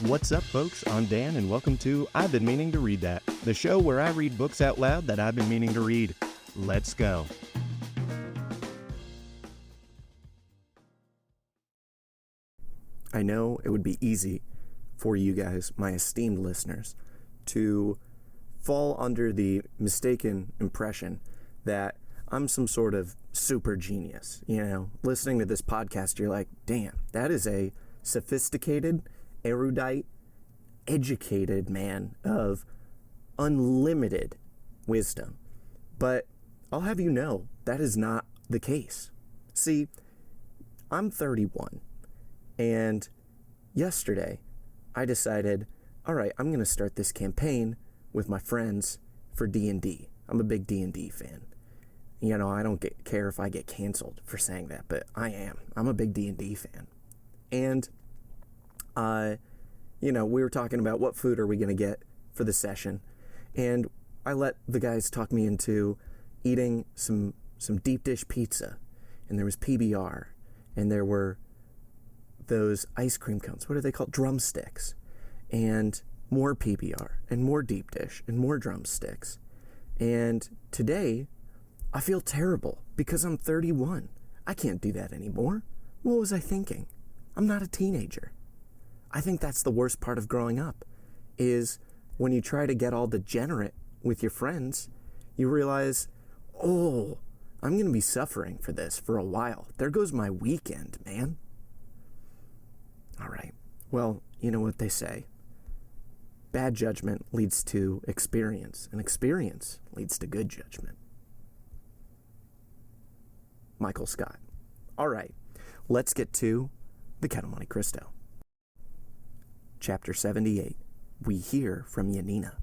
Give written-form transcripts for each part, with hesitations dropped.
What's up, folks? I'm Dan, and welcome to I've Been Meaning to Read That, the show where I read books out loud that I've been meaning to read. Let's go. I know it would be easy for you guys, my esteemed listeners, to fall under the mistaken impression that I'm some sort of super genius. You know, listening to this podcast, you're like, damn, that is a sophisticated, erudite, educated man of unlimited wisdom. But I'll have you know, that is not the case. See, I'm 31, and yesterday I decided, all right, I'm going to start this campaign with my friends for D&D. I'm a big D&D fan. You know, I don't care if I get canceled for saying that, but I am. I'm a big D&D fan. And you know, we were talking about what food are we going to get for the session, and I let the guys talk me into eating some deep dish pizza, and there was PBR, and there were those ice cream cones. What are they called? Drumsticks, and more PBR, and more deep dish, and more drumsticks. And today, I feel terrible because I'm 31. I can't do that anymore. What was I thinking? I'm not a teenager. I think that's the worst part of growing up, is when you try to get all degenerate with your friends, you realize, oh, I'm going to be suffering for this for a while. There goes my weekend, man. All right. Well, you know what they say. Bad judgment leads to experience, and experience leads to good judgment. Michael Scott. All right. Let's get to the Kettle Monte Cristo. Chapter 78. We hear from Yanina.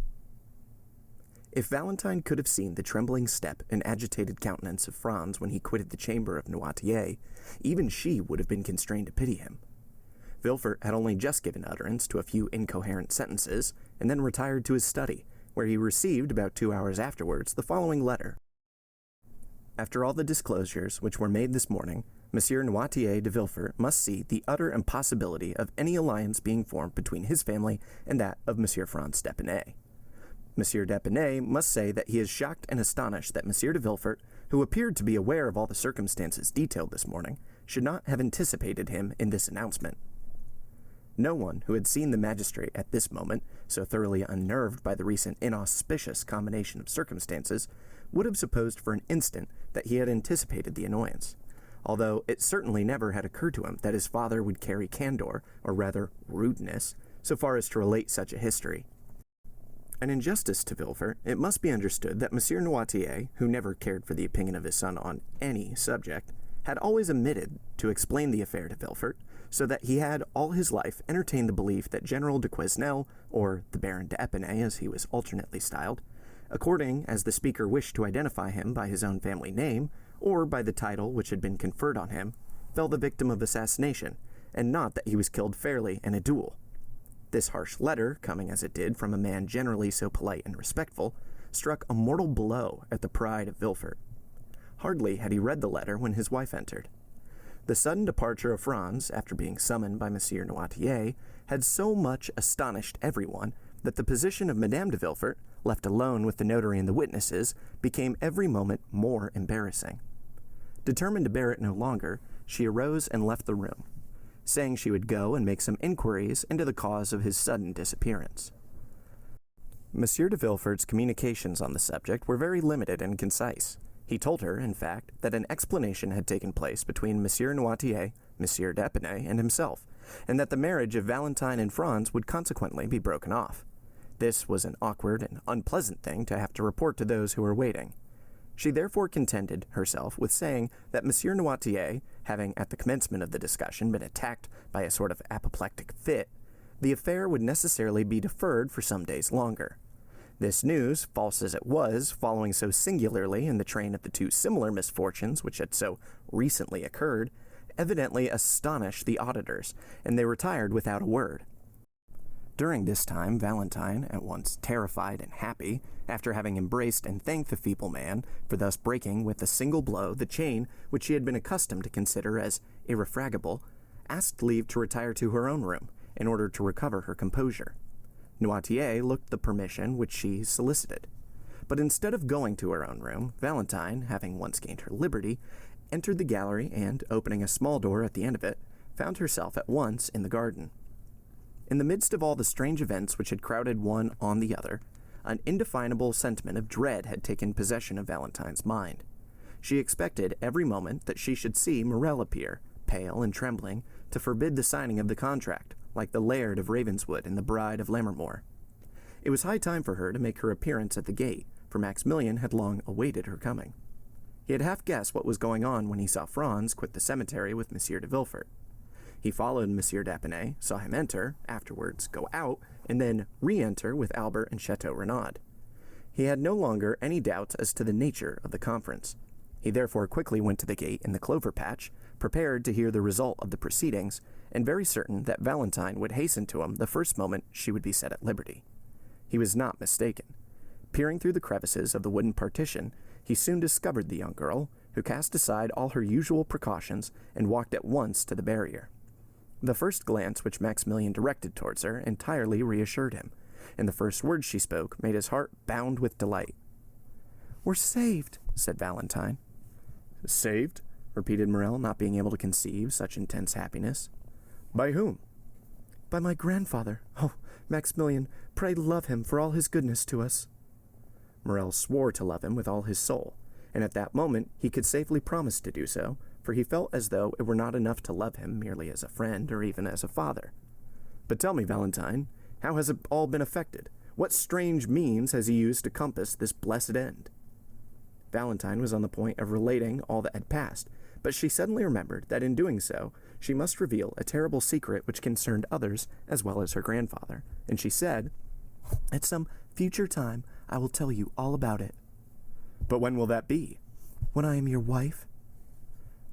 If Valentine could have seen the trembling step and agitated countenance of Franz when he quitted the chamber of Noirtier, even she would have been constrained to pity him. Villefort had only just given utterance to a few incoherent sentences, and then retired to his study, where he received about 2 hours afterwards the following letter. After all the disclosures which were made this morning, Monsieur Noirtier de Villefort must see the utter impossibility of any alliance being formed between his family and that of Monsieur Franz d'Épinay. Monsieur d'Épinay must say that he is shocked and astonished that Monsieur de Villefort, who appeared to be aware of all the circumstances detailed this morning, should not have anticipated him in this announcement. No one who had seen the magistrate at this moment, so thoroughly unnerved by the recent inauspicious combination of circumstances, would have supposed for an instant that he had anticipated the annoyance, although it certainly never had occurred to him that his father would carry candor, or rather rudeness, so far as to relate such a history. And in justice to Villefort, it must be understood that Monsieur Noirtier, who never cared for the opinion of his son on any subject, had always omitted to explain the affair to Villefort, so that he had all his life entertained the belief that General de Quesnel, or the Baron d'Épinay as he was alternately styled, according as the speaker wished to identify him by his own family name, or by the title which had been conferred on him, fell the victim of assassination, and not that he was killed fairly in a duel. This harsh letter, coming as it did from a man generally so polite and respectful, struck a mortal blow at the pride of Villefort. Hardly had he read the letter when his wife entered. The sudden departure of Franz, after being summoned by Monsieur Noirtier, had so much astonished everyone that the position of Madame de Villefort, left alone with the notary and the witnesses, became every moment more embarrassing. Determined to bear it no longer, she arose and left the room, saying she would go and make some inquiries into the cause of his sudden disappearance. Monsieur de Villefort's communications on the subject were very limited and concise. He told her, in fact, that an explanation had taken place between Monsieur Noirtier, Monsieur d'Épinay, and himself, and that the marriage of Valentine and Franz would consequently be broken off. This was an awkward and unpleasant thing to have to report to those who were waiting. She therefore contented herself with saying that Monsieur Noirtier, having at the commencement of the discussion been attacked by a sort of apoplectic fit, the affair would necessarily be deferred for some days longer. This news, false as it was, following so singularly in the train of the two similar misfortunes which had so recently occurred, evidently astonished the auditors, and they retired without a word. During this time, Valentine, at once terrified and happy, after having embraced and thanked the feeble man for thus breaking with a single blow the chain which she had been accustomed to consider as irrefragable, asked leave to retire to her own room, in order to recover her composure. Noirtier looked the permission which she solicited. But instead of going to her own room, Valentine, having once gained her liberty, entered the gallery and, opening a small door at the end of it, found herself at once in the garden. In the midst of all the strange events which had crowded one on the other, an indefinable sentiment of dread had taken possession of Valentine's mind. She expected every moment that she should see Morrel appear, pale and trembling, to forbid the signing of the contract, like the Laird of Ravenswood and the Bride of Lammermoor. It was high time for her to make her appearance at the gate, for Maximilian had long awaited her coming. He had half guessed what was going on when he saw Franz quit the cemetery with Monsieur de Villefort. He followed Monsieur d'Épinay, saw him enter, afterwards go out, and then re-enter with Albert and Chateau Renaud. He had no longer any doubts as to the nature of the conference. He therefore quickly went to the gate in the clover patch, prepared to hear the result of the proceedings, and very certain that Valentine would hasten to him the first moment she would be set at liberty. He was not mistaken. Peering through the crevices of the wooden partition, he soon discovered the young girl, who cast aside all her usual precautions and walked at once to the barrier. The first glance which Maximilian directed towards her entirely reassured him, and the first words she spoke made his heart bound with delight. "We're saved," said Valentine. "Saved?" repeated Morrel, not being able to conceive such intense happiness. "By whom?" "By my grandfather. Oh, Maximilian, pray love him for all his goodness to us." Morrel swore to love him with all his soul, and at that moment he could safely promise to do so, for he felt as though it were not enough to love him merely as a friend or even as a father. "But tell me, Valentine, how has it all been effected? What strange means has he used to compass this blessed end?" Valentine was on the point of relating all that had passed, but she suddenly remembered that in doing so she must reveal a terrible secret which concerned others as well as her grandfather, and she said, "At some future time I will tell you all about it." "But when will that be?" "When I am your wife."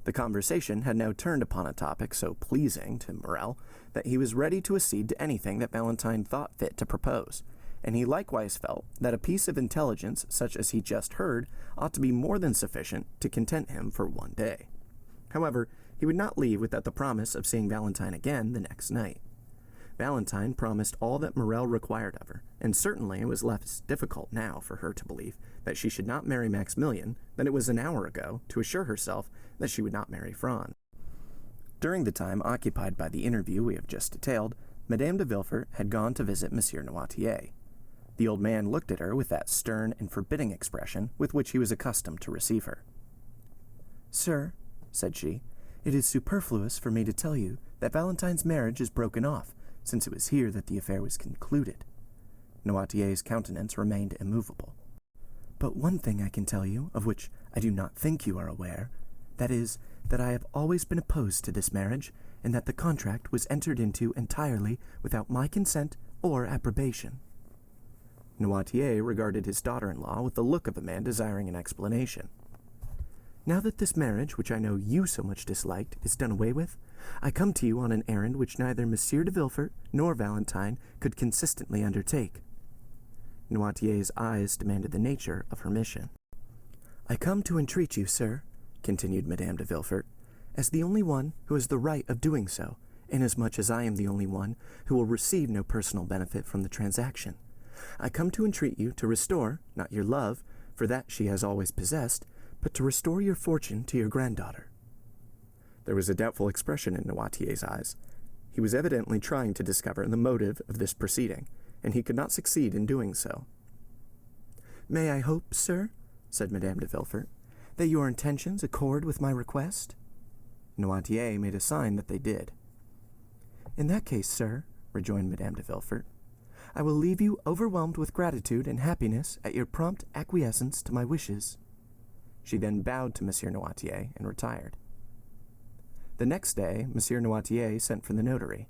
The conversation had now turned upon a topic so pleasing to Morrel that he was ready to accede to anything that Valentine thought fit to propose, and he likewise felt that a piece of intelligence such as he just heard ought to be more than sufficient to content him for one day. However, he would not leave without the promise of seeing Valentine again the next night. Valentine promised all that Morrel required of her, and certainly it was less difficult now for her to believe that she should not marry Maximilian than it was an hour ago to assure herself that she would not marry Franz. During the time occupied by the interview we have just detailed, Madame de Villefort had gone to visit Monsieur Noirtier. The old man looked at her with that stern and forbidding expression with which he was accustomed to receive her. "Sir," said she, "it is superfluous for me to tell you that Valentine's marriage is broken off, since it was here that the affair was concluded." Noirtier's countenance remained immovable. "But one thing I can tell you, of which I do not think you are aware, that is, that I have always been opposed to this marriage, and that the contract was entered into entirely without my consent or approbation." Noirtier regarded his daughter-in-law with the look of a man desiring an explanation. "Now that this marriage, which I know you so much disliked, is done away with, I come to you on an errand which neither Monsieur de Villefort nor Valentine could consistently undertake." Noirtier's eyes demanded the nature of her mission. "I come to entreat you, sir," continued Madame de Villefort, "as the only one who has the right of doing so, inasmuch as I am the only one who will receive no personal benefit from the transaction. I come to entreat you to restore, not your love, for that she has always possessed, but to restore your fortune to your granddaughter." There was a doubtful expression in Noirtier's eyes. He was evidently trying to discover the motive of this proceeding, and he could not succeed in doing so. "May I hope, sir," said Madame de Villefort, "that your intentions accord with my request?" Noirtier made a sign that they did. "In that case, sir," rejoined Madame de Villefort, "I will leave you overwhelmed with gratitude and happiness at your prompt acquiescence to my wishes." She then bowed to Monsieur Noirtier and retired. The next day, Monsieur Noirtier sent for the notary.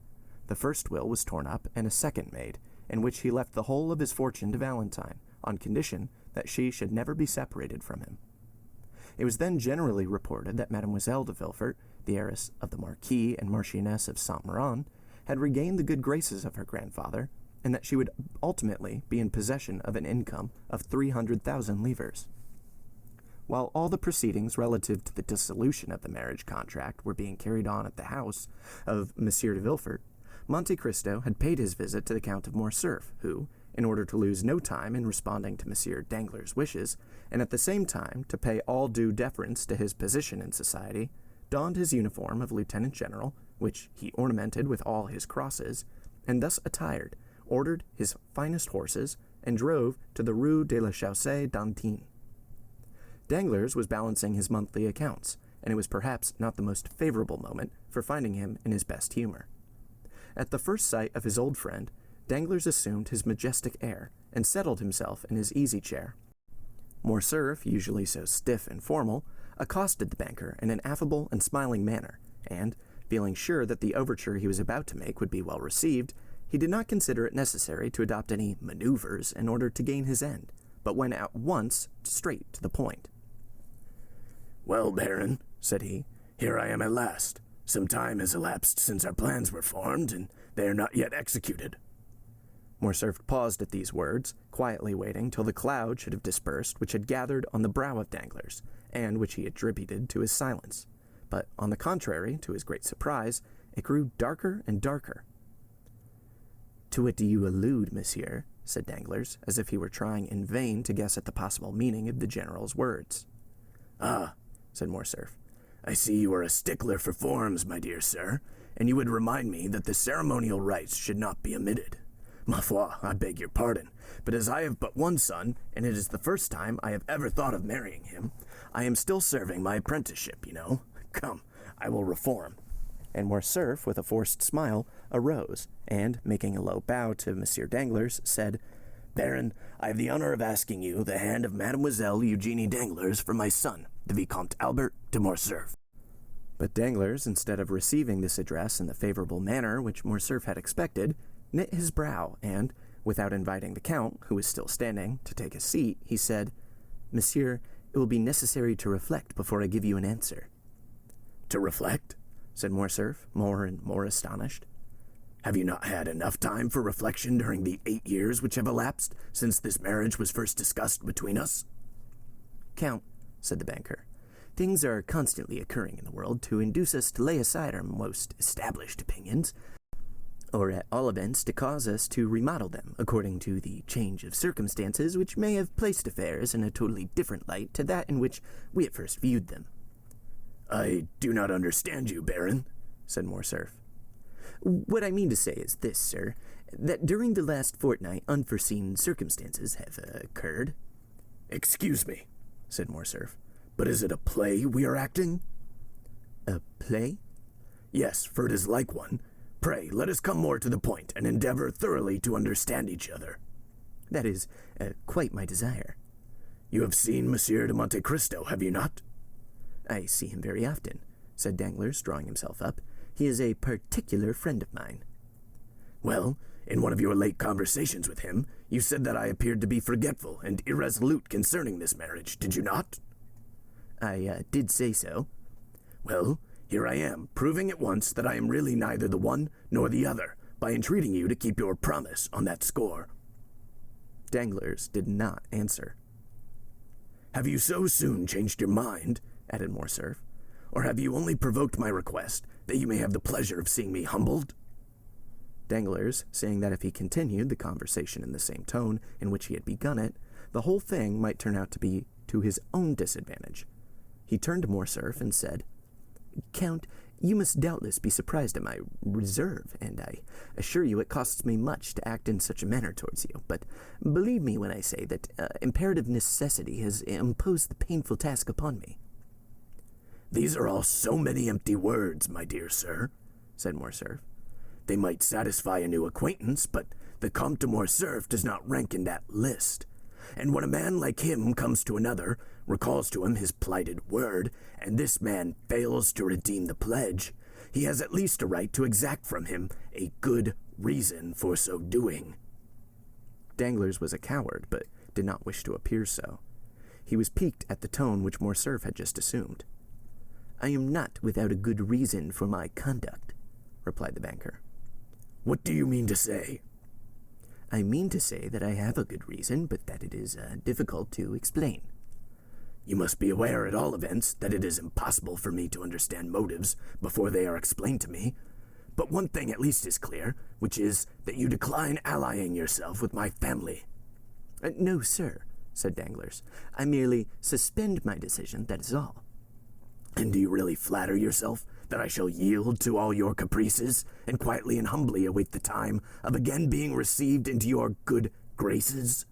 The first will was torn up and a second made, in which he left the whole of his fortune to Valentine, on condition that she should never be separated from him. It was then generally reported that Mademoiselle de Villefort, the heiress of the Marquis and Marchioness of Saint-Méran, had regained the good graces of her grandfather, and that she would ultimately be in possession of an income of 300,000 livres. While all the proceedings relative to the dissolution of the marriage contract were being carried on at the house of Monsieur de Villefort, Monte Cristo had paid his visit to the Count of Morcerf, who, in order to lose no time in responding to Monsieur Danglars' wishes, and at the same time to pay all due deference to his position in society, donned his uniform of lieutenant general, which he ornamented with all his crosses, and thus attired, ordered his finest horses, and drove to the Rue de la Chaussée d'Antin. Danglars was balancing his monthly accounts, and it was perhaps not the most favorable moment for finding him in his best humor. At the first sight of his old friend, Danglars assumed his majestic air and settled himself in his easy-chair. Morcerf, usually so stiff and formal, accosted the banker in an affable and smiling manner, and, feeling sure that the overture he was about to make would be well received, he did not consider it necessary to adopt any maneuvers in order to gain his end, but went at once straight to the point. "Well, Baron," said he, "here I am at last. Some time has elapsed since our plans were formed, and they are not yet executed." Morcerf paused at these words, quietly waiting till the cloud should have dispersed which had gathered on the brow of Danglars, and which he attributed to his silence. But, on the contrary, to his great surprise, it grew darker and darker. "To what do you allude, monsieur?" said Danglars, as if he were trying in vain to guess at the possible meaning of the general's words. "Ah," said Morcerf, "I see you are a stickler for forms, my dear sir, and you would remind me that the ceremonial rites should not be omitted. Ma foi, I beg your pardon, but as I have but one son, and it is the first time I have ever thought of marrying him, I am still serving my apprenticeship, you know. Come, I will reform." And Morcerf, with a forced smile, arose, and, making a low bow to Monsieur Danglars, said, "Baron, I have the honor of asking you the hand of Mademoiselle Eugenie Danglars for my son, the Vicomte Albert de Morcerf." But Danglars, instead of receiving this address in the favorable manner which Morcerf had expected, knit his brow, and, without inviting the Count, who was still standing, to take a seat, he said, "Monsieur, it will be necessary to reflect before I give you an answer." "To reflect?" said Morcerf, more and more astonished. "Have you not had enough time for reflection during the 8 years which have elapsed since this marriage was first discussed between us?" "Count," said the banker, "things are constantly occurring in the world to induce us to lay aside our most established opinions, or at all events to cause us to remodel them according to the change of circumstances which may have placed affairs in a totally different light to that in which we at first viewed them." "I do not understand you, Baron," said Morcerf. "What I mean to say is this, sir, that during the last fortnight unforeseen circumstances have occurred." "Excuse me," said Morcerf, "but is it a play we are acting?" "A play?" "Yes, for it is like one. Pray, let us come more to the point, and endeavor thoroughly to understand each other." "That is quite my desire." "You have seen Monsieur de Monte Cristo, have you not?" "I see him very often," said Danglars, drawing himself up. "He is a particular friend of mine." "Well, in one of your late conversations with him, you said that I appeared to be forgetful and irresolute concerning this marriage, did you not?" "I did say so." "Well, here I am, proving at once that I am really neither the one nor the other, by entreating you to keep your promise on that score." Danglars did not answer. "Have you so soon changed your mind?" added Morcerf, "or have you only provoked my request that you may have the pleasure of seeing me humbled?" Danglars, seeing that if he continued the conversation in the same tone in which he had begun it, the whole thing might turn out to be to his own disadvantage, he turned to Morcerf and said, "Count, you must doubtless be surprised at my reserve, and I assure you it costs me much to act in such a manner towards you, but believe me when I say that imperative necessity has imposed the painful task upon me." "These are all so many empty words, my dear sir," said Morcerf. "They might satisfy a new acquaintance, but the Comte de Morcerf does not rank in that list. And when a man like him comes to another, recalls to him his plighted word, and this man fails to redeem the pledge, he has at least a right to exact from him a good reason for so doing." Danglars was a coward, but did not wish to appear so. He was piqued at the tone which Morcerf had just assumed. "I am not without a good reason for my conduct," replied the banker. "What do you mean to say?" "I mean to say that I have a good reason, but that it is difficult to explain." "You must be aware, at all events, that it is impossible for me to understand motives before they are explained to me. But one thing at least is clear, which is that you decline allying yourself with my family." "No, sir," said Danglars. "I merely suspend my decision, that is all." "And do you really flatter yourself that I shall yield to all your caprices, and quietly and humbly await the time of again being received into your good graces?"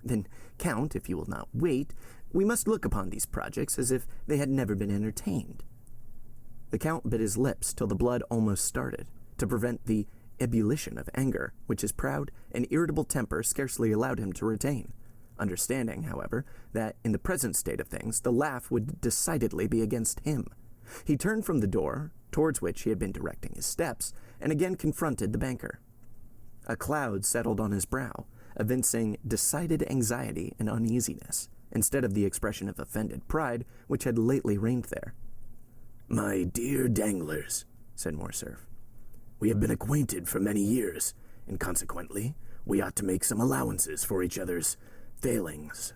"Then, Count, if you will not wait, we must look upon these projects as if they had never been entertained." The Count bit his lips till the blood almost started, to prevent the ebullition of anger which his proud and irritable temper scarcely allowed him to retain, understanding, however, that in the present state of things the laugh would decidedly be against him. He turned from the door, towards which he had been directing his steps, and again confronted the banker. A cloud settled on his brow, evincing decided anxiety and uneasiness, instead of the expression of offended pride which had lately reigned there. "My dear Danglars," said Morcerf, "we have been acquainted for many years, and consequently we ought to make some allowances for each other's failings.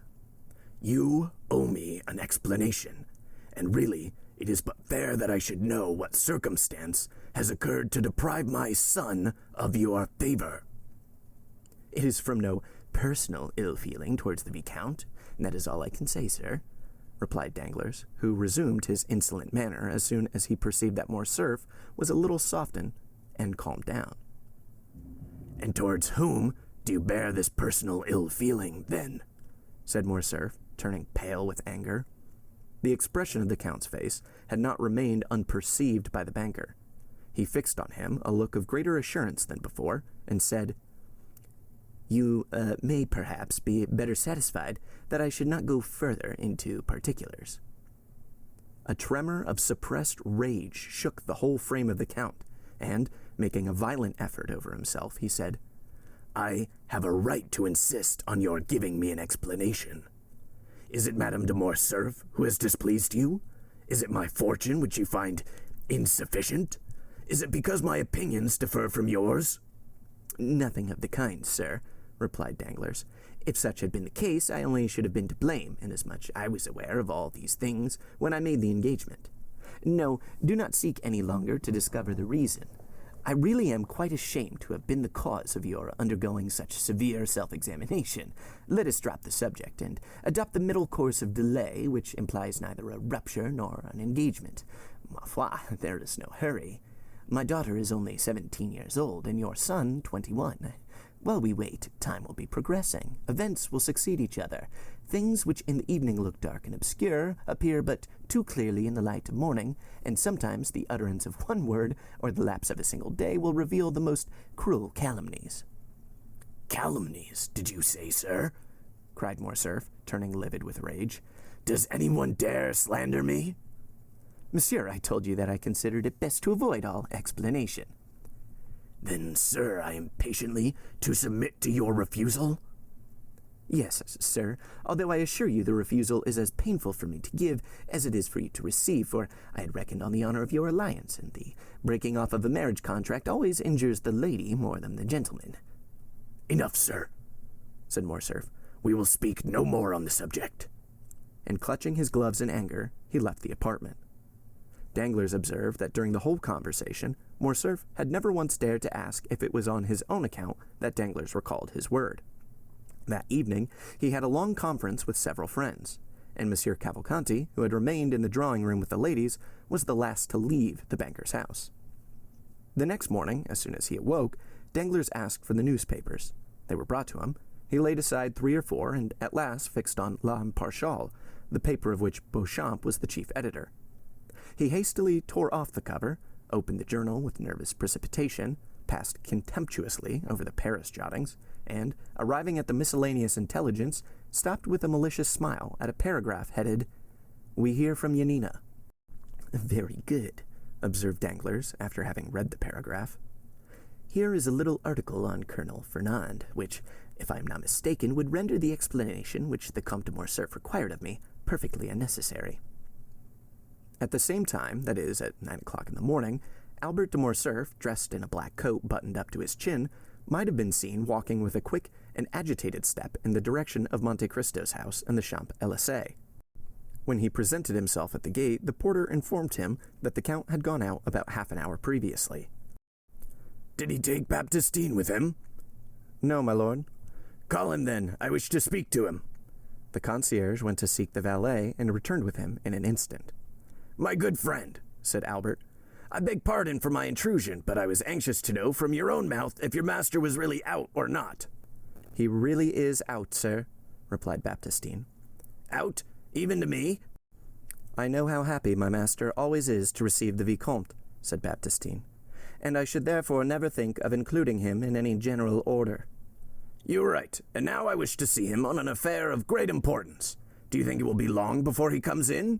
You owe me an explanation, and really it is but fair that I should know what circumstance has occurred to deprive my son of your favor." "It is from no personal ill-feeling towards the Viscount, and that is all I can say, sir," replied Danglars, who resumed his insolent manner as soon as he perceived that Morcerf was a little softened and calmed down. "And towards whom do you bear this personal ill-feeling, then?" said Morcerf, turning pale with anger. The expression of the Count's face had not remained unperceived by the banker. He fixed on him a look of greater assurance than before, and said, "You may perhaps be better satisfied that I should not go further into particulars." A tremor of suppressed rage shook the whole frame of the Count, and, making a violent effort over himself, he said, "I have a right to insist on your giving me an explanation. Is it Madame de Morcerf who has displeased you? Is it my fortune which you find insufficient? Is it because my opinions differ from yours?" "Nothing of the kind, sir," replied Danglars. "If such had been the case, I only should have been to blame, inasmuch I was aware of all these things when I made the engagement. No, do not seek any longer to discover the reason. I really am quite ashamed to have been the cause of your undergoing such severe self-examination. Let us drop the subject, and adopt the middle course of delay, which implies neither a rupture nor an engagement. Ma foi, there is no hurry. My daughter is only 17 years old, and your son 21. While we wait, time will be progressing. Events will succeed each other. Things which in the evening look dark and obscure appear but too clearly in the light of morning, and sometimes the utterance of one word or the lapse of a single day will reveal the most cruel calumnies." "Calumnies, did you say, sir?" cried Morcerf, turning livid with rage. "Does anyone dare slander me?" "Monsieur, I told you that I considered it best to avoid all explanation." "Then, sir, I am patiently to submit to your refusal?" "Yes, sir, although I assure you the refusal is as painful for me to give as it is for you to receive, for I had reckoned on the honor of your alliance, and the breaking off of a marriage contract always injures the lady more than the gentleman." "Enough, sir," said Morcerf. "We will speak no more on the subject." And clutching his gloves in anger, he left the apartment. Danglars observed that during the whole conversation, Morcerf had never once dared to ask if it was on his own account that Danglars recalled his word. That evening he had a long conference with several friends, and Monsieur Cavalcanti, who had remained in the drawing-room with the ladies, was the last to leave the banker's house. The next morning, as soon as he awoke, Danglars asked for the newspapers. They were brought to him. He laid aside 3 or 4, and at last fixed on L'Impartial, the paper of which Beauchamp was the chief editor. He hastily tore off the cover, opened the journal with nervous precipitation, passed contemptuously over the Paris jottings, and, arriving at the miscellaneous intelligence, stopped with a malicious smile at a paragraph headed, "We hear from Yanina." "Very good," observed Danglars, after having read the paragraph. "Here is a little article on Colonel Fernand, which, if I am not mistaken, would render the explanation which the Comte de Morcerf required of me perfectly unnecessary." At the same time, that is, at 9 o'clock in the morning, Albert de Morcerf, dressed in a black coat buttoned up to his chin, might have been seen walking with a quick and agitated step in the direction of Monte Cristo's house in the Champs-Élysées. When he presented himself at the gate, the porter informed him that the Count had gone out about half an hour previously. Did he take Baptistine with him? No, my lord. Call him then. I wish to speak to him. The concierge went to seek the valet and returned with him in an instant. My good friend, said Albert, I beg pardon for my intrusion, but I was anxious to know from your own mouth if your master was really out or not. He really is out, sir, replied Baptistine. Out? Even to me? I know how happy my master always is to receive the Vicomte, said Baptistine, and I should therefore never think of including him in any general order. You are right, and now I wish to see him on an affair of great importance. Do you think it will be long before he comes in?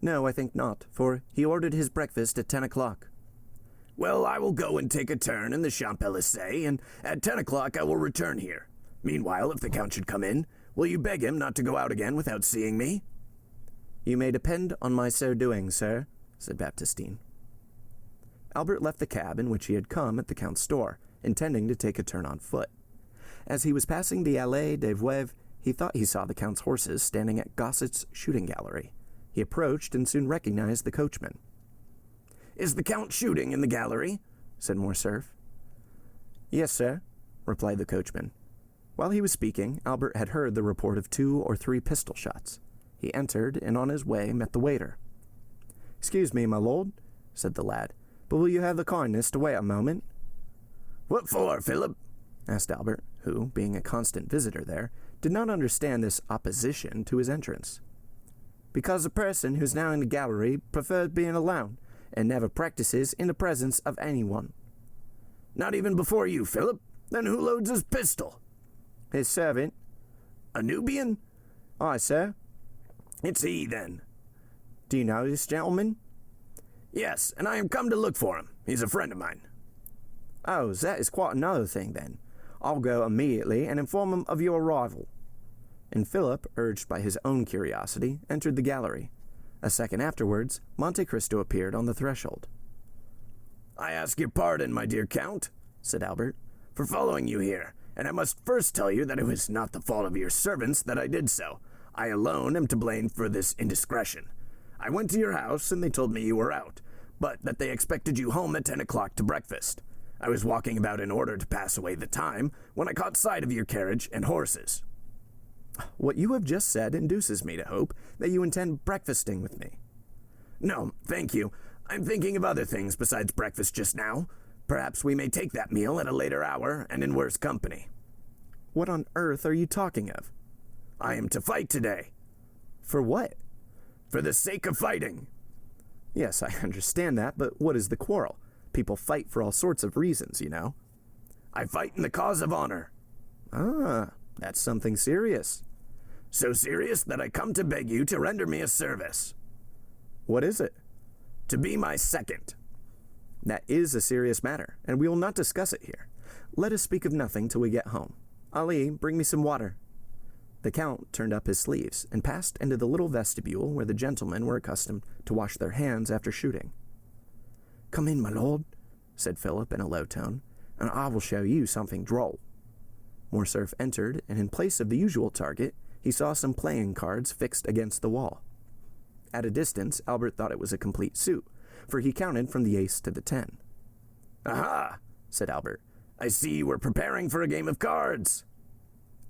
No, I think not, for he ordered his breakfast at 10 o'clock. Well, I will go and take a turn in the Champs-Élysées, and at 10 o'clock I will return here. Meanwhile, if the Count should come in, will you beg him not to go out again without seeing me? You may depend on my so doing, sir, said Baptistine. Albert left the cab in which he had come at the Count's door, intending to take a turn on foot. As he was passing the Allée des Veuves, he thought he saw the Count's horses standing at Gosset's shooting gallery. He approached and soon recognized the coachman. Is the Count shooting in the gallery? Said Morcerf. Yes, sir, replied the coachman. While he was speaking, Albert had heard the report of 2 or 3 pistol shots. He entered, and on his way met the waiter. Excuse me, my lord, said the lad, but will you have the kindness to wait a moment? What for, Philip? Asked Albert, who, being a constant visitor there, did not understand this opposition to his entrance. Because the person who's now in the gallery prefers being alone, and never practices in the presence of anyone. Not even before you, Philip? Then who loads his pistol? His servant. A Nubian? Aye, sir. It's he, then. Do you know this gentleman? Yes, and I am come to look for him. He's a friend of mine. Oh, that is quite another thing, then. I'll go immediately and inform him of your arrival. And Philip, urged by his own curiosity, entered the gallery. A second afterwards, Monte Cristo appeared on the threshold. I ask your pardon, my dear Count, said Albert, for following you here, and I must first tell you that it was not the fault of your servants that I did so. I alone am to blame for this indiscretion. I went to your house, and they told me you were out, but that they expected you home at 10 o'clock to breakfast. I was walking about in order to pass away the time when I caught sight of your carriage and horses. What you have just said induces me to hope that you intend breakfasting with me. No, thank you. I'm thinking of other things besides breakfast just now. Perhaps we may take that meal at a later hour and in worse company. What on earth are you talking of? I am to fight today. For what? For the sake of fighting. Yes, I understand that, but what is the quarrel? People fight for all sorts of reasons, you know. I fight in the cause of honor. Ah, that's something serious. So serious that I come to beg you to render me a service. What is it? To be my second. That is a serious matter, and we will not discuss it here. Let us speak of nothing till we get home. Ali, bring me some water. The Count turned up his sleeves and passed into the little vestibule where the gentlemen were accustomed to wash their hands after shooting. Come in, my lord, said Philip in a low tone, and I will show you something droll. Morcerf entered, and in place of the usual target, he saw some playing cards fixed against the wall. At a distance, Albert thought it was a complete suit, for he counted from the ace to the 10. Aha, said Albert. I see you were preparing for a game of cards.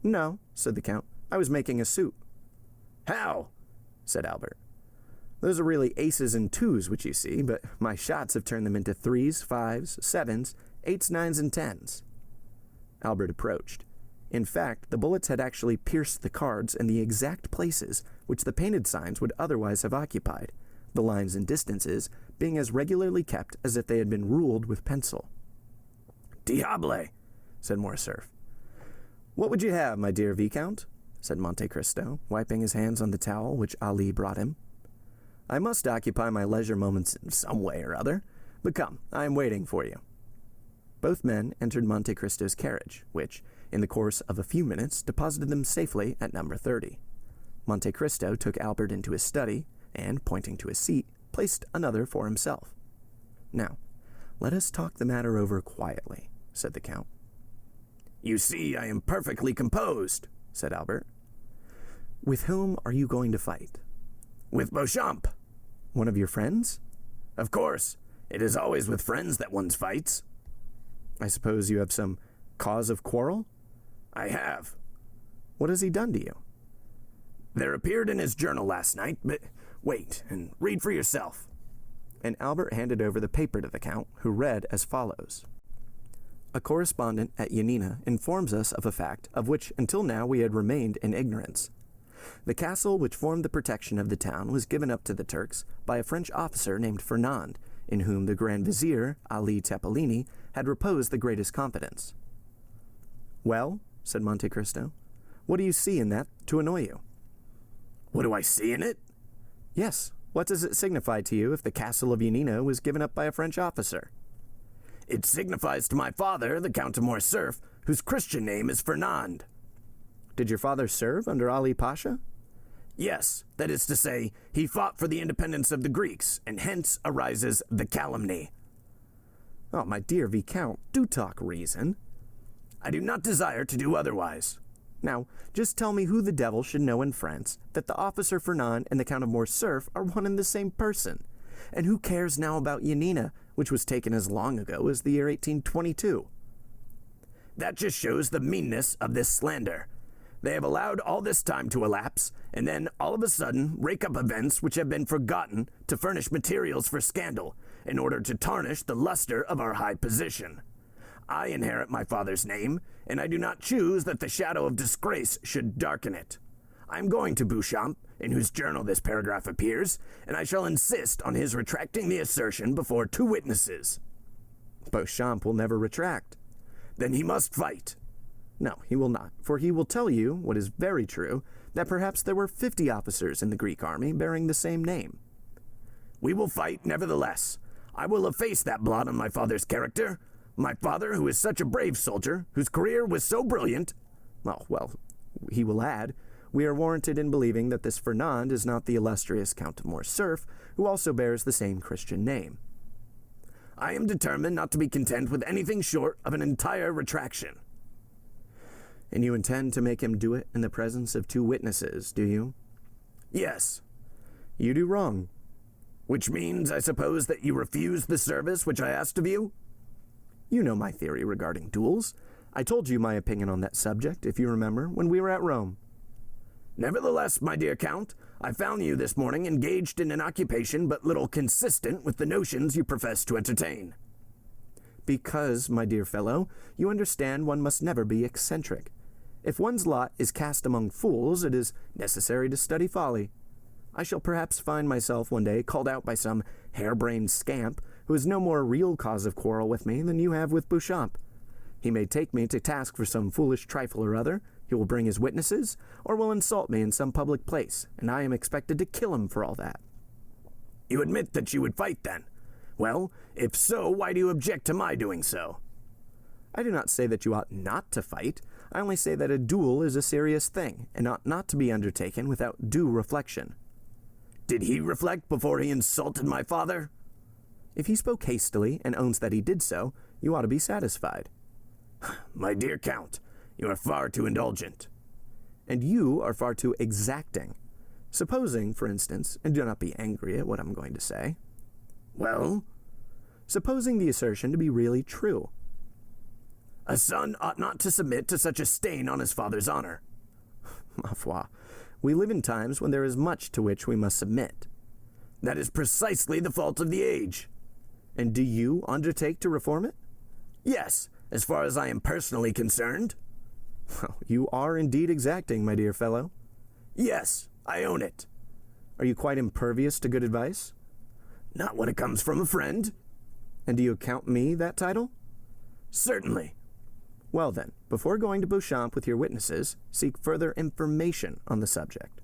No, said the Count. I was making a suit. How? Said Albert. Those are really aces and 2s which you see, but my shots have turned them into 3s, 5s, 7s, 8s, 9s, and 10s. Albert approached. In fact, the bullets had actually pierced the cards in the exact places which the painted signs would otherwise have occupied, the lines and distances being as regularly kept as if they had been ruled with pencil. Diable, said Morcerf. What would you have, my dear Viscount? Said Monte Cristo, wiping his hands on the towel which Ali brought him. I must occupy my leisure moments in some way or other, but come, I am waiting for you. Both men entered Monte Cristo's carriage, which, in the course of a few minutes, deposited them safely at number 30. Monte Cristo took Albert into his study, and, pointing to his seat, placed another for himself. Now, let us talk the matter over quietly, said the Count. You see, I am perfectly composed, said Albert. With whom are you going to fight? With Beauchamp. One of your friends? Of course. It is always with friends that one fights. I suppose you have some cause of quarrel? I have. What has he done to you? There appeared in his journal last night, but wait and read for yourself. And Albert handed over the paper to the Count, who read as follows. A correspondent at Yanina informs us of a fact of which until now we had remained in ignorance. The castle which formed the protection of the town was given up to the Turks by a French officer named Fernand, in whom the Grand Vizier, Ali Tepelini, had reposed the greatest confidence. Well, said Monte Cristo, what do you see in that to annoy you? What do I see in it? Yes, what does it signify to you if the castle of Yanina was given up by a French officer? It signifies to my father, the Count of Morcerf, whose Christian name is Fernand. Did your father serve under Ali Pasha? Yes, that is to say, he fought for the independence of the Greeks, and hence arises the calumny. Oh, my dear Viscount, do talk reason. I do not desire to do otherwise. Now, just tell me who the devil should know in France that the officer Fernand and the Count of Morcerf are one and the same person. And who cares now about Yanina, which was taken as long ago as the year 1822? That just shows the meanness of this slander. They have allowed all this time to elapse, and then all of a sudden rake up events which have been forgotten to furnish materials for scandal, in order to tarnish the luster of our high position. I inherit my father's name, and I do not choose that the shadow of disgrace should darken it. I am going to Beauchamp, in whose journal this paragraph appears, and I shall insist on his retracting the assertion before 2 witnesses. Beauchamp will never retract. Then he must fight. No, he will not, for he will tell you, what is very true, that perhaps there were 50 officers in the Greek army bearing the same name. We will fight, nevertheless. I will efface that blot on my father's character. My father, who is such a brave soldier, whose career was so brilliant. Oh, well, he will add, we are warranted in believing that this Fernand is not the illustrious Count of Morcerf, who also bears the same Christian name. I am determined not to be content with anything short of an entire retraction. And you intend to make him do it in the presence of 2 witnesses, do you? Yes. You do wrong. Which means, I suppose, that you refuse the service which I asked of you? You know my theory regarding duels. I told you my opinion on that subject, if you remember, when we were at Rome. Nevertheless, my dear Count, I found you this morning engaged in an occupation but little consistent with the notions you profess to entertain. Because, my dear fellow, you understand one must never be eccentric. If one's lot is cast among fools, it is necessary to study folly. I shall perhaps find myself one day called out by some harebrained scamp who has no more real cause of quarrel with me than you have with Beauchamp. He may take me to task for some foolish trifle or other, he will bring his witnesses, or will insult me in some public place, and I am expected to kill him for all that. You admit that you would fight, then? Well, if so, why do you object to my doing so? I do not say that you ought not to fight. I only say that a duel is a serious thing, and ought not to be undertaken without due reflection. Did he reflect before he insulted my father? If he spoke hastily and owns that he did so, you ought to be satisfied. My dear Count, you are far too indulgent. And you are far too exacting. Supposing, for instance, and do not be angry at what I'm going to say. Well? Supposing the assertion to be really true. A son ought not to submit to such a stain on his father's honor. Ma foi, we live in times when there is much to which we must submit. That is precisely the fault of the age. And do you undertake to reform it? Yes, as far as I am personally concerned. You are indeed exacting, my dear fellow. Yes, I own it. Are you quite impervious to good advice? Not when it comes from a friend. And do you account me that title? Certainly. Well then, before going to Beauchamp with your witnesses, seek further information on the subject.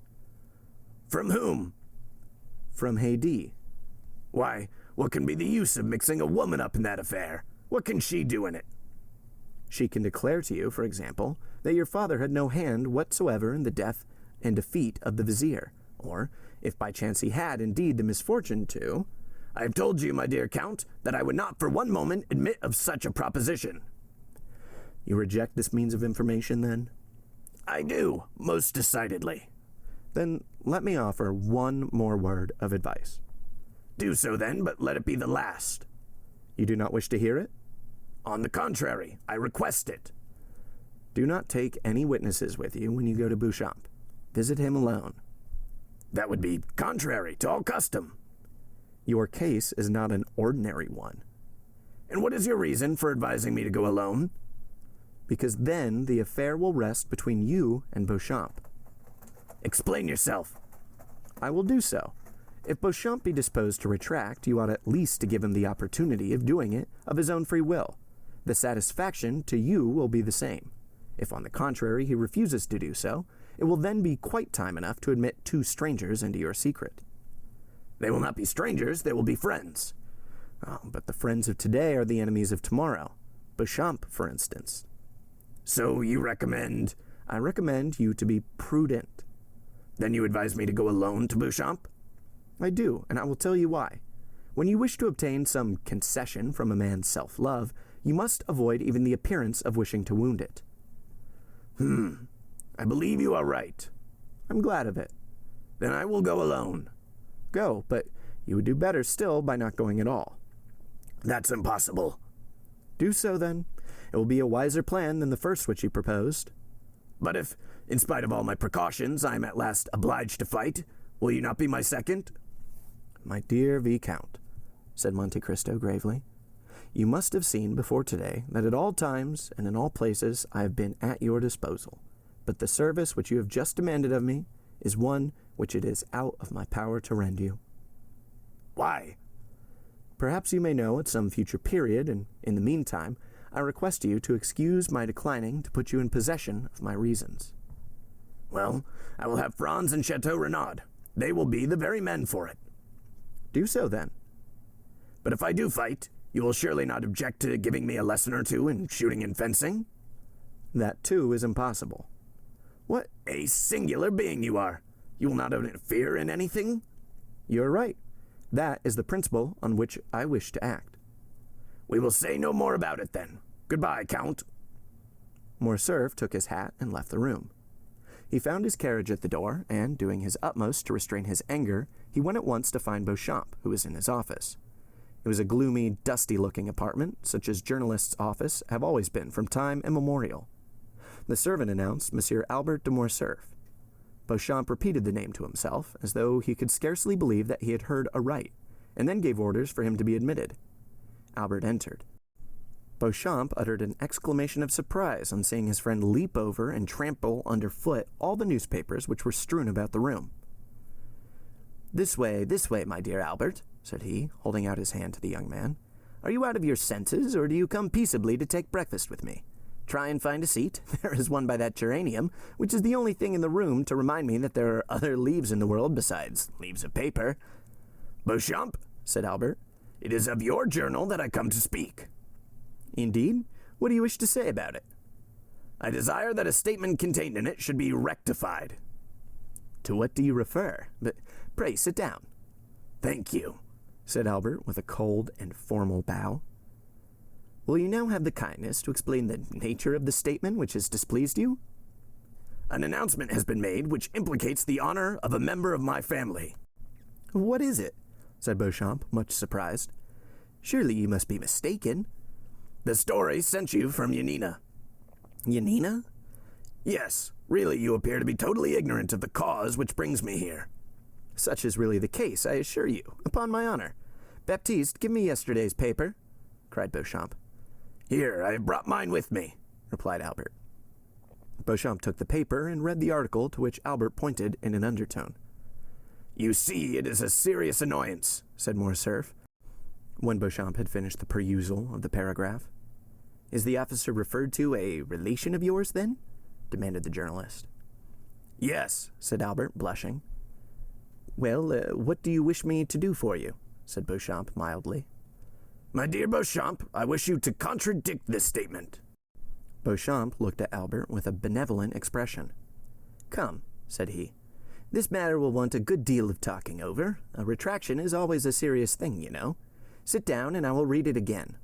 From whom? From Haydée. Why, what can be the use of mixing a woman up in that affair? What can she do in it? She can declare to you, for example, that your father had no hand whatsoever in the death and defeat of the vizier, or, if by chance he had indeed the misfortune to... I have told you, my dear Count, that I would not for one moment admit of such a proposition. You reject this means of information, then? I do, most decidedly. Then let me offer one more word of advice. Do so, then, but let it be the last. You do not wish to hear it? On the contrary, I request it. Do not take any witnesses with you when you go to Beauchamp. Visit him alone. That would be contrary to all custom. Your case is not an ordinary one. And what is your reason for advising me to go alone? Because then the affair will rest between you and Beauchamp. Explain yourself. I will do so. If Beauchamp be disposed to retract, you ought at least to give him the opportunity of doing it of his own free will. The satisfaction to you will be the same. If, on the contrary, he refuses to do so, it will then be quite time enough to admit two strangers into your secret. They will not be strangers, they will be friends. Oh, but the friends of today are the enemies of tomorrow. Beauchamp, for instance. So you recommend... I recommend you to be prudent. Then you advise me to go alone to Beauchamp? I do, and I will tell you why. When you wish to obtain some concession from a man's self-love, you must avoid even the appearance of wishing to wound it. I believe you are right. I'm glad of it. Then I will go alone. Go, but you would do better still by not going at all. That's impossible. Do so, then. It will be a wiser plan than the first which you proposed. But if, in spite of all my precautions, I am at last obliged to fight, will you not be my second? My dear Viscount, said Monte Cristo gravely, you must have seen before today that at all times and in all places I have been at your disposal, but the service which you have just demanded of me is one which it is out of my power to render you. Why? Perhaps you may know at some future period, and in the meantime, I request you to excuse my declining to put you in possession of my reasons. Well, I will have Franz and Chateau Renaud. They will be the very men for it. Do so, then. But if I do fight, you will surely not object to giving me a lesson or two in shooting and fencing? That, too, is impossible. What a singular being you are! You will not interfere in anything? You are right. That is the principle on which I wish to act. We will say no more about it, then. Goodbye, Count. Morcerf took his hat and left the room. He found his carriage at the door, and, doing his utmost to restrain his anger, he went at once to find Beauchamp, who was in his office. It was a gloomy, dusty-looking apartment, such as journalists' offices have always been from time immemorial. The servant announced Monsieur Albert de Morcerf. Beauchamp repeated the name to himself, as though he could scarcely believe that he had heard aright, and then gave orders for him to be admitted. Albert entered. Beauchamp uttered an exclamation of surprise on seeing his friend leap over and trample underfoot all the newspapers which were strewn about the room. This way, my dear Albert," said he, holding out his hand to the young man. "Are you out of your senses, or do you come peaceably to take breakfast with me? Try and find a seat. There is one by that geranium, which is the only thing in the room to remind me that there are other leaves in the world besides leaves of paper." "Beauchamp," said Albert, "it is of your journal that I come to speak." "Indeed? What do you wish to say about it?" "I desire that a statement contained in it should be rectified." "To what do you refer? But pray sit down." "Thank you," said Albert with a cold and formal bow. "Will you now have the kindness to explain the nature of the statement which has displeased you?" "An announcement has been made which implicates the honor of a member of my family." "What is it?" said Beauchamp, much surprised. "Surely you must be mistaken." "The story sent you from Yanina." "Yanina?" "Yes, really you appear to be totally ignorant of the cause which brings me here." "Such is really the case, I assure you, upon my honor. Baptiste, give me yesterday's paper," cried Beauchamp. "Here, I have brought mine with me," replied Albert. Beauchamp took the paper and read the article to which Albert pointed in an undertone. "You see, it is a serious annoyance," said Morcerf, when Beauchamp had finished the perusal of the paragraph. "Is the officer referred to a relation of yours, then?" demanded the journalist. "Yes," said Albert, blushing. "Well, what do you wish me to do for you?" said Beauchamp mildly. "My dear Beauchamp, I wish you to contradict this statement." Beauchamp looked at Albert with a benevolent expression. "Come," said he, "this matter will want a good deal of talking over. A retraction is always a serious thing, you know. Sit down, and I will read it again."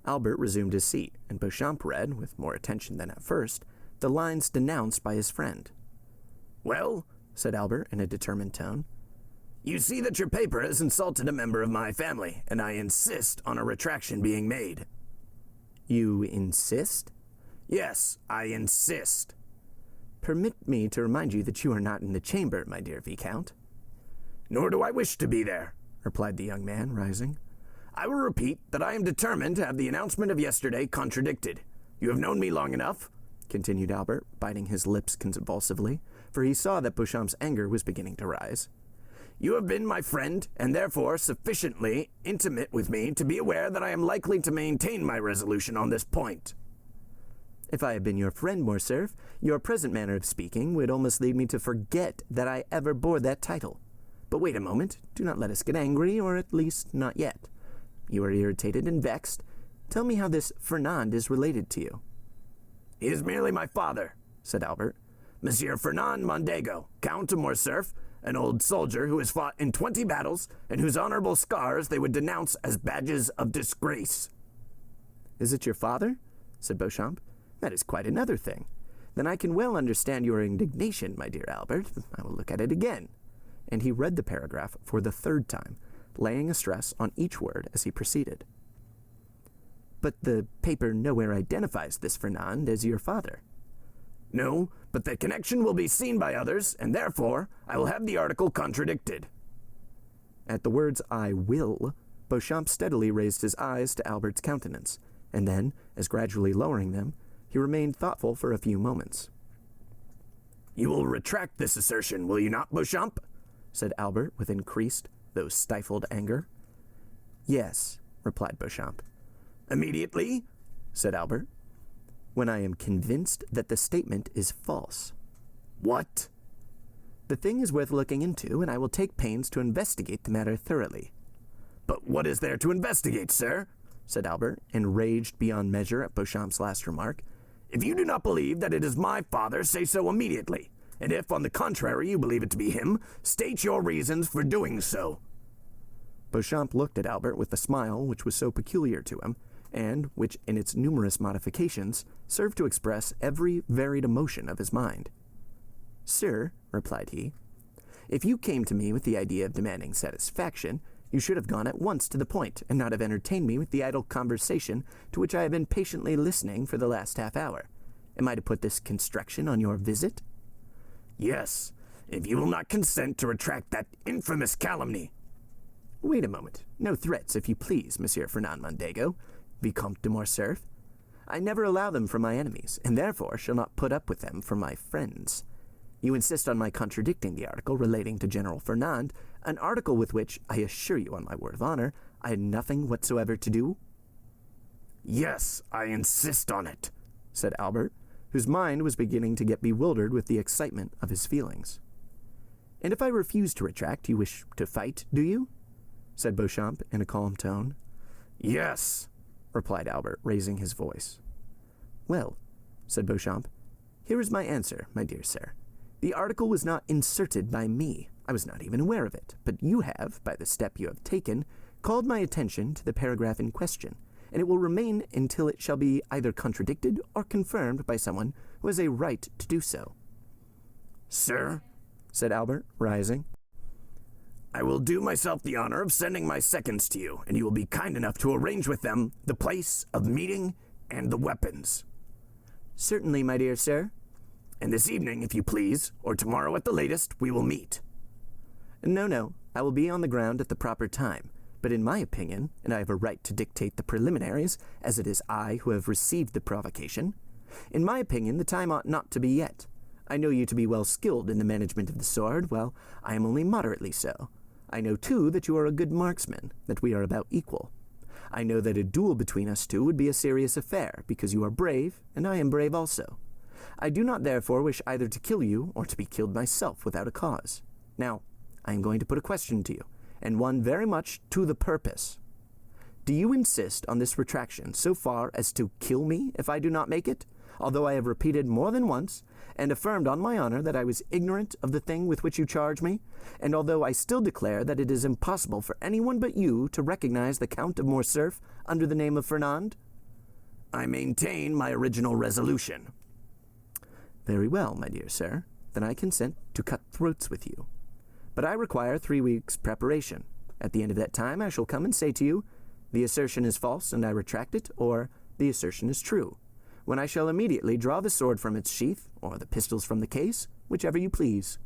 Albert resumed his seat, and Beauchamp read, with more attention than at first, the lines denounced by his friend. "Well," said Albert in a determined tone, "you see that your paper has insulted a member of my family, and I insist on a retraction being made." You insist? Yes, I insist. Permit me to remind you that you are not in the chamber, my dear Viscount. Nor do I wish to be there, replied the young man, rising. I will repeat that I am determined to have the announcement of yesterday contradicted. You have known me long enough, continued Albert, biting his lips convulsively, for he saw that Beauchamp's anger was beginning to rise. You have been my friend, and therefore sufficiently intimate with me to be aware that I am likely to maintain my resolution on this point. If I had been your friend, Morcerf, your present manner of speaking would almost lead me to forget that I ever bore that title. But wait a moment, do not let us get angry, or at least not yet. You are irritated and vexed. Tell me how this Fernand is related to you. He is merely my father, said Albert. Monsieur Fernand Mondego, Count of Morcerf, an old soldier who has fought in 20 battles, and whose honorable scars they would denounce as badges of disgrace. Is it your father? Said Beauchamp. That is quite another thing. Then I can well understand your indignation, my dear Albert. I will look at it again. And he read the paragraph for the third time, laying a stress on each word as he proceeded. But the paper nowhere identifies this Fernand as your father. No, but the connection will be seen by others, and therefore I will have the article contradicted. At the words, I will, Beauchamp steadily raised his eyes to Albert's countenance, and then, as gradually lowering them, he remained thoughtful for a few moments. You will retract this assertion, will you not, Beauchamp? Said Albert with increased, though stifled anger. Yes, replied Beauchamp. Immediately? Said Albert. When I am convinced that the statement is false. What? The thing is worth looking into, and I will take pains to investigate the matter thoroughly. But what is there to investigate, sir? Said Albert, enraged beyond measure at Beauchamp's last remark. If you do not believe that it is my father, say so immediately. And if, on the contrary, you believe it to be him, state your reasons for doing so. Beauchamp looked at Albert with a smile which was so peculiar to him, and which, in its numerous modifications, served to express every varied emotion of his mind. Sir, replied he, if you came to me with the idea of demanding satisfaction, you should have gone at once to the point, and not have entertained me with the idle conversation to which I have been patiently listening for the last half-hour. Am I to put this construction on your visit? Yes, if you will not consent to retract that infamous calumny. Wait a moment. No threats, if you please, Monsieur Fernand Mondego, Vicomte de Morcerf. I never allow them from my enemies, and therefore shall not put up with them from my friends. You insist on my contradicting the article relating to General Fernand, an article with which, I assure you on my word of honor, I had nothing whatsoever to do? Yes, I insist on it, said Albert, whose mind was beginning to get bewildered with the excitement of his feelings. And if I refuse to retract, you wish to fight, do you? Said Beauchamp in a calm tone. Yes, replied Albert, raising his voice. Well, said Beauchamp, here is my answer, my dear sir. The article was not inserted by me. I was not even aware of it, but you have, by the step you have taken, called my attention to the paragraph in question, and it will remain until it shall be either contradicted or confirmed by someone who has a right to do so. Sir, said Albert, rising, I will do myself the honor of sending my seconds to you, and you will be kind enough to arrange with them the place of meeting and the weapons. Certainly, my dear sir. And this evening, if you please, or tomorrow at the latest, we will meet. No, I will be on the ground at the proper time, but in my opinion, and I have a right to dictate the preliminaries, as it is I who have received the provocation, in my opinion, the time ought not to be yet. I know you to be well skilled in the management of the sword, while I am only moderately so. I know, too, that you are a good marksman, that we are about equal. I know that a duel between us two would be a serious affair, because you are brave, and I am brave also. I do not therefore wish either to kill you, or to be killed myself without a cause. Now, I am going to put a question to you, and one very much to the purpose. Do you insist on this retraction so far as to kill me if I do not make it, although I have repeated more than once, and affirmed on my honor that I was ignorant of the thing with which you charge me, and although I still declare that it is impossible for anyone but you to recognize the Count of Morcerf under the name of Fernand? I maintain my original resolution. Very well, my dear sir. Then I consent to cut throats with you. But I require 3 weeks' preparation. At the end of that time I shall come and say to you, the assertion is false and I retract it, or the assertion is true, when I shall immediately draw the sword from its sheath, or the pistols from the case, whichever you please."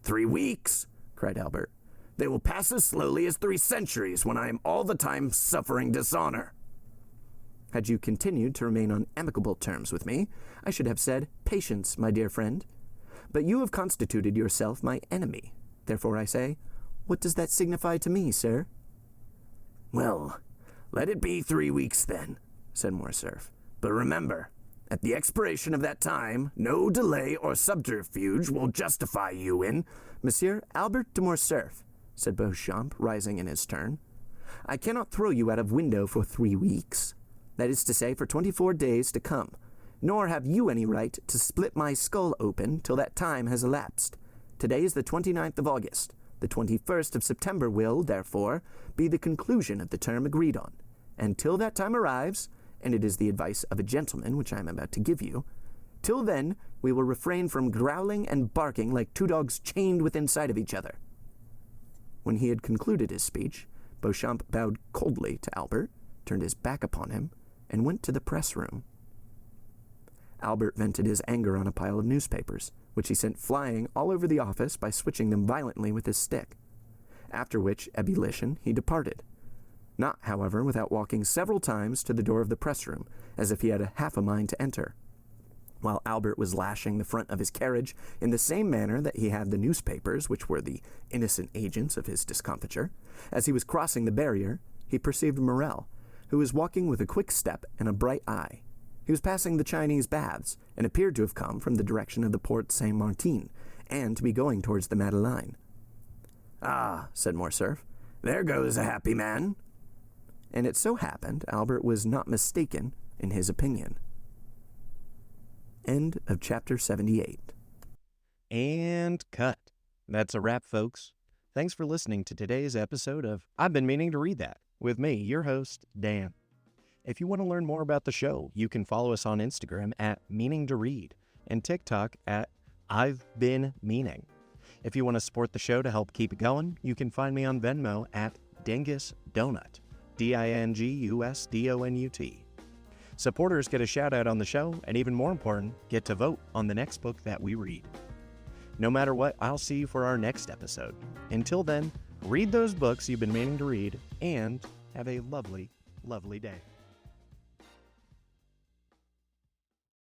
3 weeks, cried Albert. They will pass as slowly as 3 centuries when I am all the time suffering dishonor. Had you continued to remain on amicable terms with me, I should have said, "Patience, my dear friend." But you have constituted yourself my enemy. Therefore I say, what does that signify to me, sir? Well, let it be 3 weeks then, said Morcerf. But remember, at the expiration of that time, no delay or subterfuge will justify you in— Monsieur Albert de Morcerf, said Beauchamp, rising in his turn, I cannot throw you out of window for 3 weeks. That is to say, for 24 days to come, nor have you any right to split my skull open till that time has elapsed. Today is the 29th of August. The 21st of September will, therefore, be the conclusion of the term agreed on. And till that time arrives, and it is the advice of a gentleman which I am about to give you, till then we will refrain from growling and barking like 2 dogs chained within sight of each other. When he had concluded his speech, Beauchamp bowed coldly to Albert, turned his back upon him, and went to the press room. Albert vented his anger on a pile of newspapers, which he sent flying all over the office by switching them violently with his stick, after which ebullition he departed, not, however, without walking several times to the door of the press room, as if he had half a mind to enter. While Albert was lashing the front of his carriage in the same manner that he had the newspapers, which were the innocent agents of his discomfiture, as he was crossing the barrier, he perceived Morel, who was walking with a quick step and a bright eye. He was passing the Chinese baths, and appeared to have come from the direction of the Porte Saint-Martin, and to be going towards the Madeleine. "Ah," said Morcerf, "there goes a happy man." And it so happened Albert was not mistaken in his opinion. End of chapter 78. And cut. That's a wrap, folks. Thanks for listening to today's episode of I've Been Meaning to Read That, with me, your host, Dan. If you want to learn more about the show, you can follow us on Instagram at Meaning to Read and TikTok at I've Been Meaning. If you want to support the show to help keep it going, you can find me on Venmo at Dingus Donut, DINGUSDONUT. Supporters get a shout out on the show, and even more important, get to vote on the next book that we read. No matter what, I'll see you for our next episode. Until then, read those books you've been meaning to read, and have a lovely, lovely day.